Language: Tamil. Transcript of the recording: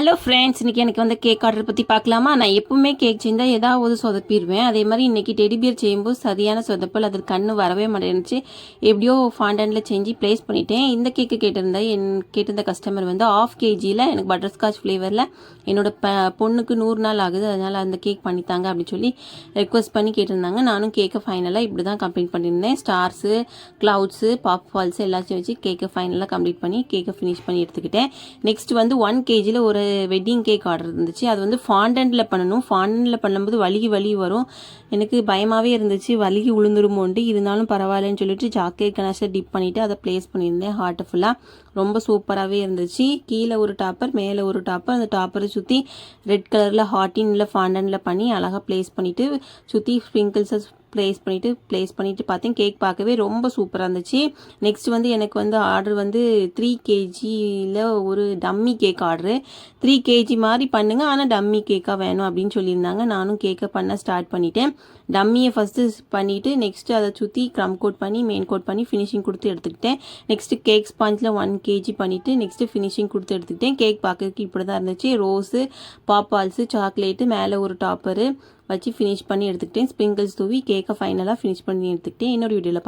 ஹலோ ஃப்ரெண்ட்ஸ், இன்றைக்கி எனக்கு வந்து கேக் ஆர்டர் பற்றி பார்க்கலாமா? நான் எப்பவுமே கேக் செஞ்சால் ஏதாவது சொதப்பிடுவேன். அதே மாதிரி இன்றைக்கி டெடிபியர் செய்யும்போது சரியான சொதப்பல், அது கண்ணு வரவே மாட்டேன்னுச்சு. எப்படியோ ஃபாண்டனில் செஞ்சு ப்ளேஸ் பண்ணிட்டேன். இந்த கேக்கு கேட்டிருந்த கஸ்டமர் வந்து 1/2 kgயில் எனக்கு பட்டர்ஸ்காட்ச் ஃப்ளேவரில் என்னோட பொண்ணுக்கு 100 நாள் ஆகுது, அதனால் அந்த கேக் பண்ணித்தாங்க அப்படின்னு சொல்லி ரெக்வஸ்ட் பண்ணி கேட்டிருந்தாங்க. நானும் கேக்கை ஃபைனலாக இப்படி தான் கம்ப்ளீட் பண்ணியிருந்தேன். ஸ்டார்ஸு, க்ளவுட்ஸு, பாப் ஃபால்ஸு எல்லாத்தையும் வச்சு கேக்கை ஃபைனலாக கம்ப்ளீட் பண்ணி கேக்கை ஃபினிஷ் பண்ணி எடுத்துக்கிட்டேன். நெக்ஸ்ட் வந்து 1 kgயில் ஒரு வெட்டிங் கேக் ஆர்டர் இருந்துச்சு. அது வந்து ஃபாண்டன்ட்டில் பண்ணணும். ஃபாண்டன்ட்டில் பண்ணும்போது வலி வரும். எனக்கு பயமாகவே இருந்துச்சு, வலிகி உளுந்துருமோன்ட்டு. இருந்தாலும் பரவாயில்லன்னு சொல்லிட்டு சாக்லேட் கனாஸை டிப் பண்ணிவிட்டு அதை ப்ளேஸ் பண்ணியிருந்தேன். ஹார்ட்டு ஃபுல்லாக ரொம்ப சூப்பராகவே இருந்துச்சு. கீழே ஒரு டாப்பர், மேலே ஒரு டாப்பர். அந்த டாப்பரை சுற்றி ரெட் கலரில் ஹார்ட்டினில் ஃபாண்டனில் பண்ணி அழகாக ப்ளேஸ் பண்ணிவிட்டு சுற்றி ஸ்ப்ரிங்கிள்ஸை ப்ளேஸ் பண்ணிவிட்டு பார்த்தேன். கேக் பார்க்கவே ரொம்ப சூப்பராக இருந்துச்சு. நெக்ஸ்ட் வந்து எனக்கு வந்து ஆர்டர் வந்து 3 kgயில் ஒரு டம்மி கேக் ஆர்டரு. 3 kg மாதிரி பண்ணுங்கள், ஆனால் டம்மி கேக்காக வேணும் அப்படின்னு சொல்லியிருந்தாங்க. நானும் கேக்கை பண்ண ஸ்டார்ட் பண்ணிட்டேன். டம்மியை ஃபஸ்ட்டு பண்ணிவிட்டு நெக்ஸ்ட்டு அதை சுற்றி க்ரம் கோட் பண்ணி மெயின் கோட் பண்ணி ஃபினிஷிங் கொடுத்து எடுத்துக்கிட்டேன். நெக்ஸ்ட்டு கேக் ஸ்பாஞ்சில் 1 kg பண்ணிவிட்டு நெக்ஸ்ட்டு ஃபினிஷிங் கொடுத்து எடுத்துக்கிட்டேன். கேக் பார்க்கறதுக்கு இப்படி தான் இருந்துச்சு. ரோஸு, பாப்பால்ஸு, சாக்லேட்டு, மேலே ஒரு டாப்பரு வச்சு ஃபினிஷ் பண்ணி எடுத்துக்கிட்டேன். ஸ்ப்ரிங்கிள்ஸ் தூவி கேக்கை ஃபைனலாக ஃபினிஷ் பண்ணி எடுத்துக்கிட்டேன். இன்னொரு வீடியோவில்